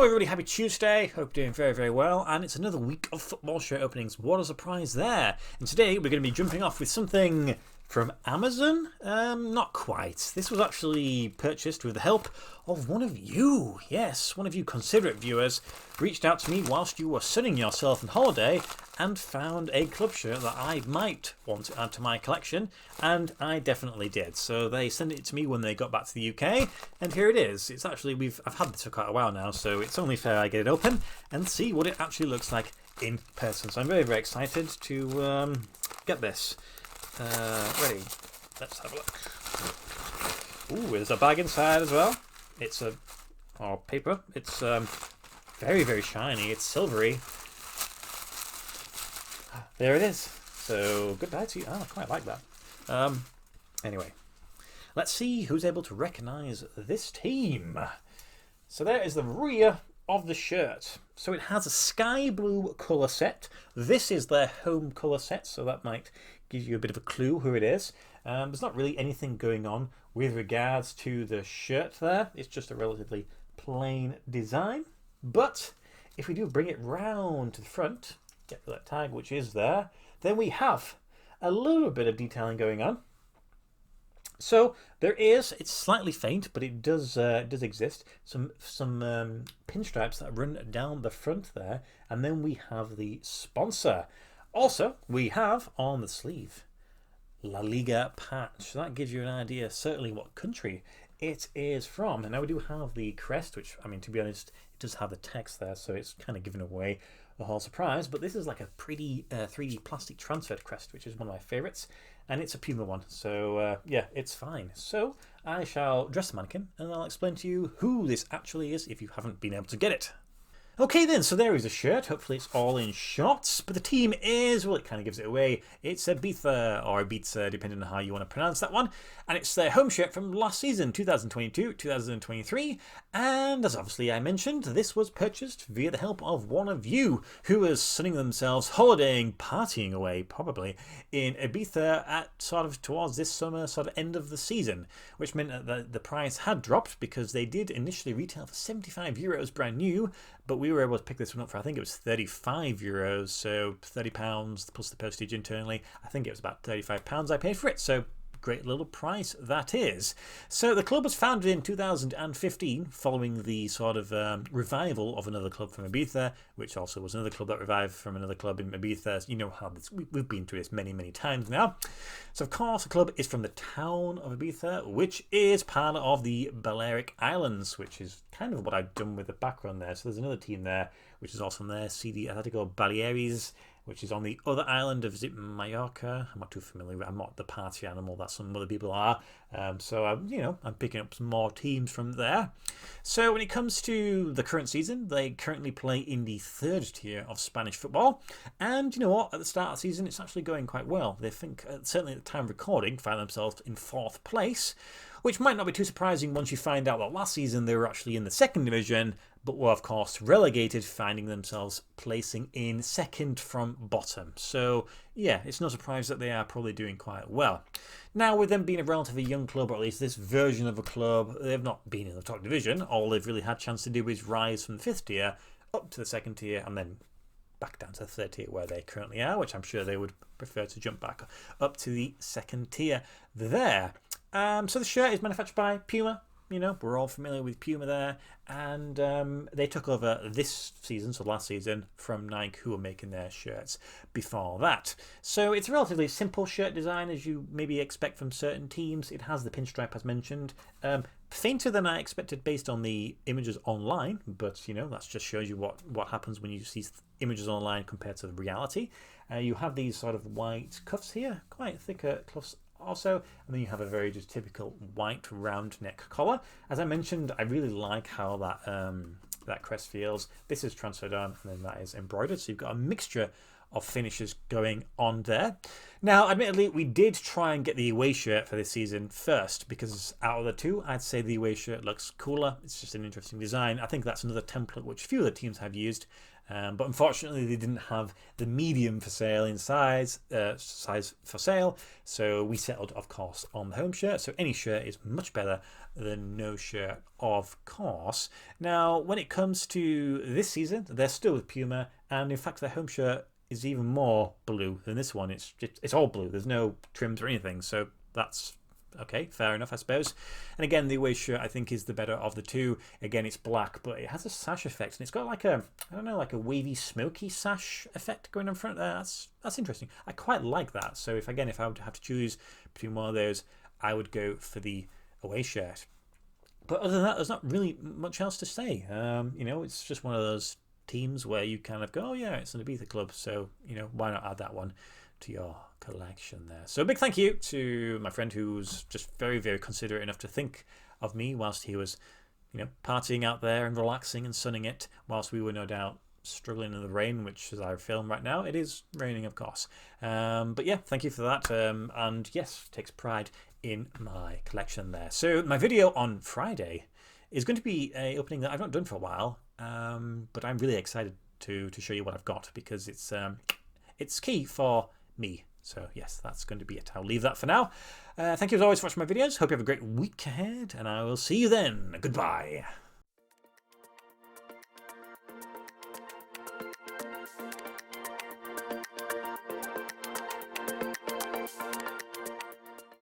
everybody, happy Tuesday. Hope you're doing very, very well. And it's another week of football shirt openings. What a surprise there. And today we're going to be jumping off with something from Amazon. Not quite. This was actually purchased with the help of one of you. Yes, one of you considerate viewers reached out to me whilst you were sunning yourself on holiday and found a club shirt that I might want to add to my collection, and I definitely did. So they sent it to me when they got back to the UK, and here it is. It's actually, I've had this for quite a while now, so it's only fair I get it open and see what it actually looks like in person. So I'm very, very excited to get this. Ready? Let's have a look. Ooh, there's a bag inside as well. It's paper. It's very, very shiny. It's silvery. There it is. So goodbye to you. Oh, I quite like that. Anyway, let's see who's able to recognise this team. So there is the rear of the shirt. So it has a sky blue colour set. This is their home colour set, so that might give you a bit of a clue who it is. There's not really anything going on with regards to the shirt there. It's just a relatively plain design. But if we do bring it round to the front, get that tag which is there, then we have a little bit of detailing going on. So there is, it's slightly faint, but it does exist, some pinstripes that run down the front there, and then we have the sponsor. Also, we have on the sleeve La Liga patch. So that gives you an idea certainly what country it is from. And now we do have the crest, which, I mean, to be honest, it does have the text there, so it's kind of giving away the whole surprise. But this is like a pretty 3D plastic transferred crest, which is one of my favourites, and it's a Puma one, so yeah, it's fine. So I shall dress the mannequin and I'll explain to you who this actually is if you haven't been able to get it. Okay then, so there is a shirt. Hopefully it's all in shots. But the team is, well, it kind of gives it away. It's Ibiza, or Ibiza, depending on how you want to pronounce that one. And it's their home shirt from last season, 2022-2023. And as obviously I mentioned, this was purchased via the help of one of you who was sunning themselves, holidaying, partying away, probably, in Ibiza at sort of towards this summer, sort of end of the season. Which meant that the price had dropped because they did initially retail for €75 brand new. But we were able to pick this one up for, I think it was €35, so £30 plus the postage internally. I think it was about £35 I paid for it, so great little price that is. So the club was founded in 2015 following the sort of revival of another club from Ibiza, which also was another club that revived from another club in Ibiza. You know how this, we've been through this many, many times now. So of course the club is from the town of Ibiza, which is part of the Balearic Islands, which is kind of what I've done with the background there. So there's another team there which is also from there, CD Atletico Baleares, which is on the other island of, is it Mallorca? I'm not too familiar with it. I'm not the party animal that some other people are. So I'm picking up some more teams from there. So when it comes to the current season, they currently play in the third tier of Spanish football. And you know what? At the start of the season, it's actually going quite well. They think, certainly at the time of recording, find themselves in fourth place, which might not be too surprising once you find out that last season they were actually in the second division, but were of course relegated, finding themselves placing in second from bottom. So yeah, it's no surprise that they are probably doing quite well. Now, with them being a relatively young club, or at least this version of a club, they've not been in the top division. All they've really had a chance to do is rise from the fifth tier up to the second tier and then back down to the third tier where they currently are, which I'm sure they would prefer to jump back up to the second tier there. So the shirt is manufactured by Puma. You know, we're all familiar with Puma there. And they took over this season, so last season, from Nike, who were making their shirts before that. So it's a relatively simple shirt design, as you maybe expect from certain teams. It has the pinstripe, as mentioned. Fainter than I expected based on the images online. But, you know, that just shows you what happens when you see images online compared to the reality. You have these sort of white cuffs here, quite thicker cuffs also, and then you have a very just typical white round neck collar. As I mentioned, I really like how that crest feels. This is transferred on and then that is embroidered, so you've got a mixture of finishes going on there. Now, admittedly, we did try and get the away shirt for this season first, because out of the two, I'd say the away shirt looks cooler. It's just an interesting design. I think that's another template which few of the teams have used. But unfortunately, they didn't have the medium for sale in size for sale. So we settled, of course, on the home shirt. So any shirt is much better than no shirt, of course. Now, when it comes to this season, they're still with Puma. And in fact, the home shirt is even more blue than this one. It's all blue. There's no trims or anything. So that's okay, fair enough, I suppose. And again, the away shirt, I think, is the better of the two. Again, it's black, but it has a sash effect, and it's got like a, I don't know, like a wavy, smoky sash effect going on front there. That's interesting. I quite like that. So if I would have to choose between one of those, I would go for the away shirt. But other than that, there's not really much else to say. You know, it's just one of those teams where you kind of go, oh yeah, it's an Ibiza club, so you know, why not add that one to your collection there. So a big thank you to my friend who was just very, very considerate enough to think of me whilst he was, you know, partying out there and relaxing and sunning it, whilst we were no doubt struggling in the rain, which as I film right now, it is raining, of course. But yeah, thank you for that. And yes, takes pride in my collection there. So my video on Friday is going to be a opening that I've not done for a while, but I'm really excited to show you what I've got, because it's key for me. So yes, that's going to be it. I'll leave that for now. Thank you as always for watching my videos. Hope you have a great week ahead, and I will see you then. Goodbye.